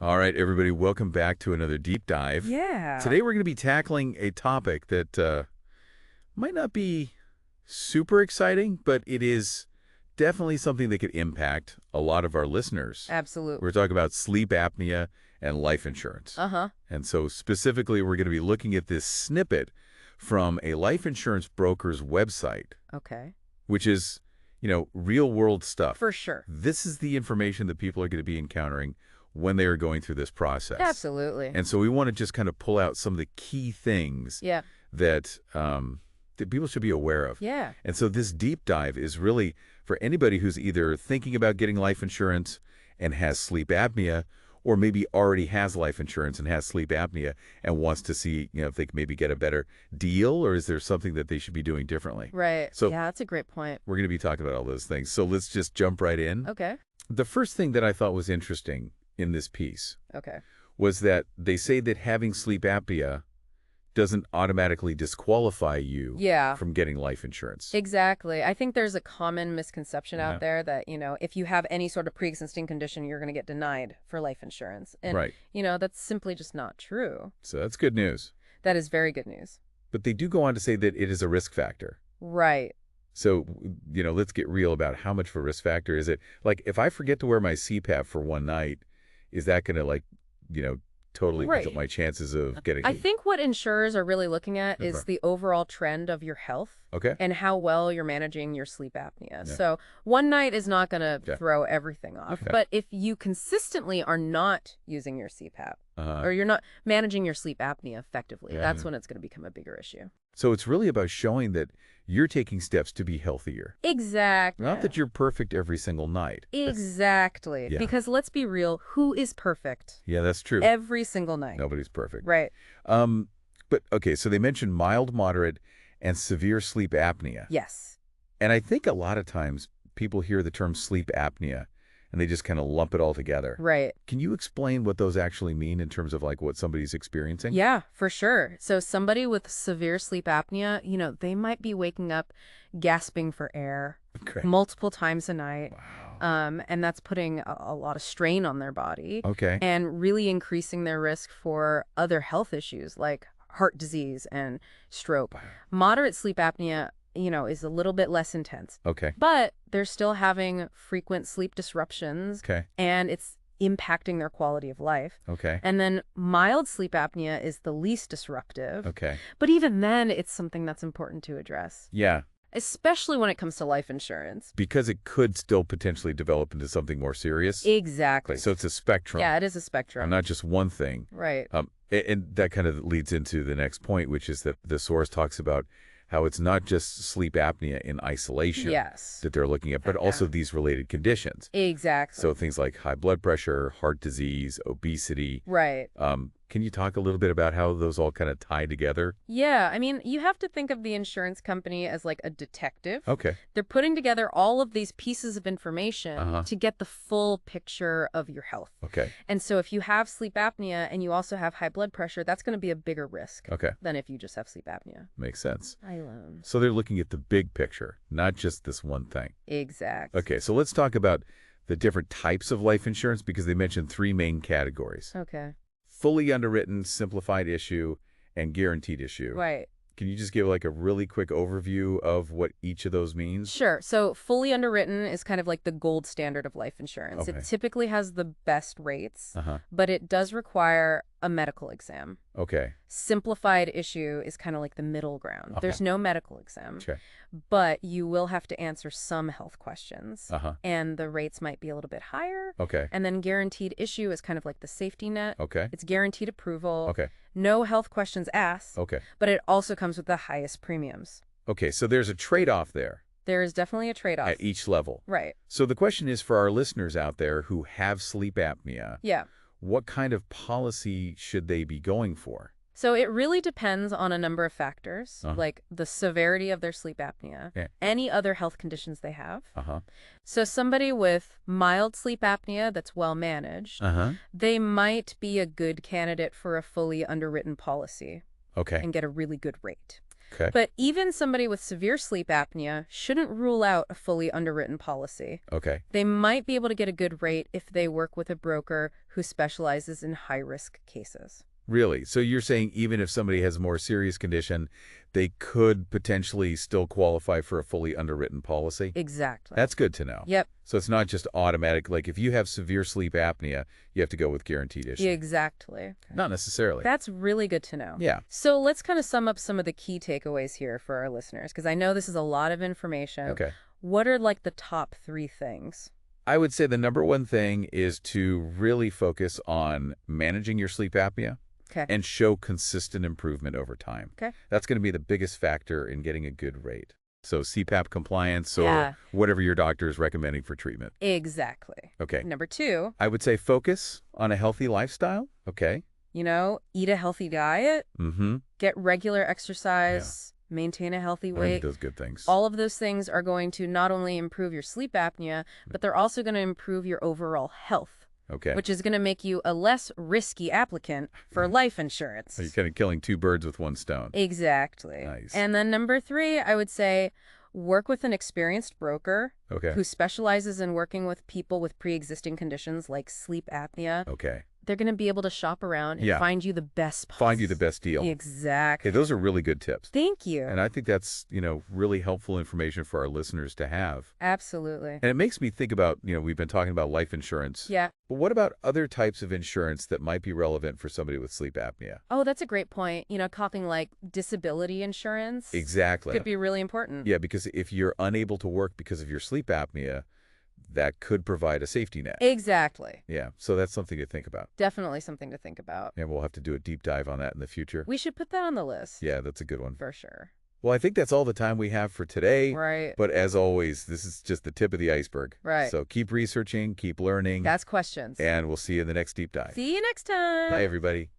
All right, everybody, welcome back to another deep dive. Yeah. Today we're going to be tackling a topic that might not be super exciting, but it is definitely something that could impact a lot of our listeners. Absolutely. We're talking about sleep apnea and life insurance. Uh-huh. And so specifically, we're going to be looking at this snippet from a life insurance broker's website, Okay. which is, real-world stuff. For sure. This is the information that people are going to be encountering when they are going through this process. Absolutely. And so we want to just kind of pull out some of the key things Yeah. that that people should be aware of. Yeah. And so this deep dive is really for anybody who's either thinking about getting life insurance and has sleep apnea, or maybe already has life insurance and has sleep apnea and wants to see, if they can maybe get a better deal, or is there something that they should be doing differently? Right. So yeah, that's a great point. we're going to be talking about all those things. So let's just jump right in. Okay. The first thing that I thought was interesting in this piece Okay. was that they say that having sleep apnea doesn't automatically disqualify you Yeah. from getting life insurance. Exactly. I think there's a common misconception Yeah. out there that, if you have any sort of pre-existing condition, you're going to get denied for life insurance. And, Right. That's simply just not true. So that's good news. That is very good news. But they do go on to say that it is a risk factor. Right. So, let's get real about how much of a risk factor is it. Like, if I forget to wear my CPAP for one night, is that going to, totally Right. tilt my chances of getting... I think what insurers are really looking at is Okay. the overall trend of your health. Okay. And how well you're managing your sleep apnea. So one night is not going to Yeah. throw everything off. Okay. But if you consistently are not using your CPAP or you're not managing your sleep apnea effectively, Yeah. that's when it's going to become a bigger issue. So it's really about showing that you're taking steps to be healthier. Exactly. Not that you're perfect every single night. Exactly. Yeah. Because let's be real, who is perfect? Yeah, that's true. Every single night. Nobody's perfect. Right. But, okay, so they mentioned mild, moderate, and severe sleep apnea. Yes. And I think a lot of times people hear the term sleep apnea and they just kind of lump it all together. Right. Can you explain what those actually mean in terms of like what somebody's experiencing? Yeah, for sure. So somebody with severe sleep apnea, they might be waking up gasping for air Okay. multiple times a night. Wow. And that's putting a lot of strain on their body Okay. and really increasing their risk for other health issues like heart disease and stroke. Wow. Moderate sleep apnea, is a little bit less intense, Okay. but they're still having frequent sleep disruptions Okay. and it's impacting their quality of life. Okay. And then mild sleep apnea is the least disruptive. Okay. But even then, it's something that's important to address, Yeah. especially when it comes to life insurance. Because it could still potentially develop into something more serious. Exactly. So it's a spectrum. Yeah, it is a spectrum. Not just one thing. Right. And that kind of leads into the next point, which is that the source talks about how it's not just sleep apnea in isolation Yes. that they're looking at, but also these related conditions. Exactly. So things like high blood pressure, heart disease, obesity. Right. Can you talk a little bit about how those all kind of tie together? Yeah, I mean, you have to think of the insurance company as like a detective. Okay. They're putting together all of these pieces of information to get the full picture of your health. Okay. And so if you have sleep apnea and you also have high blood pressure, that's going to be a bigger risk Okay. than if you just have sleep apnea Makes sense. alone. So they're looking at the big picture, not just this one thing. Exactly. Okay. So let's talk about the different types of life insurance because they mentioned three main categories. Okay. Fully underwritten, simplified issue, and guaranteed issue. Right. Can you just give like a really quick overview of what each of those means? Sure. So fully underwritten is kind of like the gold standard of life insurance. Okay. It typically has the best rates, Uh-huh. but it does require a medical exam. Okay. Simplified issue is kind of like the middle ground. Okay. There's no medical exam, Okay. but you will have to answer some health questions. Uh-huh. And the rates might be a little bit higher. Okay. And then guaranteed issue is kind of like the safety net. Okay. It's guaranteed approval. Okay. No health questions asked, Okay. but it also comes with the highest premiums. Okay. So there's a trade-off there There is definitely a trade-off. at each level. Right. So the question is for our listeners out there who have sleep apnea, Yeah. what kind of policy should they be going for? So it really depends on a number of factors, Uh-huh. like the severity of their sleep apnea, Yeah. any other health conditions they have. Uh-huh. So somebody with mild sleep apnea that's well managed, Uh-huh. they might be a good candidate for a fully underwritten policy Okay. and get a really good rate. Okay. But even somebody with severe sleep apnea shouldn't rule out a fully underwritten policy. Okay. They might be able to get a good rate if they work with a broker who specializes in high-risk cases. Really? So you're saying even if somebody has a more serious condition, they could potentially still qualify for a fully underwritten policy? Exactly. That's good to know. Yep. So it's not just automatic, like if you have severe sleep apnea, you have to go with guaranteed issue. Yeah, exactly. Not necessarily. That's really good to know. Yeah. So let's kind of sum up some of the key takeaways here for our listeners, because I know this is a lot of information. Okay. What are like the top 3 things? I would say the number one thing is to really focus on managing your sleep apnea. Okay. And show consistent improvement over time. Okay. That's going to be the biggest factor in getting a good rate. So CPAP compliance or Yeah. whatever your doctor is recommending for treatment. Exactly. Okay. Number 2, I would say focus on a healthy lifestyle. Okay. eat a healthy diet, Mm-hmm. get regular exercise, maintain a healthy Learn weight. those good things. All of those things are going to not only improve your sleep apnea, but they're also going to improve your overall health. Okay. Which is going to make you a less risky applicant for life insurance. So you're kind of killing 2 birds with 1 stone. Exactly. Nice. And then number 3, I would say work with an experienced broker Okay. who specializes in working with people with pre-existing conditions like sleep apnea. Okay. They're going to be able to shop around and Yeah. find you the best Find you the best deal. Exactly. Okay, those are really good tips. Thank you. And I think that's, really helpful information for our listeners to have. Absolutely. And it makes me think about, we've been talking about life insurance. Yeah. But what about other types of insurance that might be relevant for somebody with sleep apnea? Oh, that's a great point. Talking like disability insurance. Exactly. Could be really important. Yeah, because if you're unable to work because of your sleep apnea, that could provide a safety net. Exactly. Yeah, so that's something to think about. Definitely something to think about. And we'll have to do a deep dive on that in the future. We should put that on the list. Yeah, that's a good one. For sure. Well, I think that's all the time we have for today. Right. But as always, this is just the tip of the iceberg. Right. So keep researching, keep learning. That's questions. And we'll see you in the next deep dive. See you next time. Bye, everybody.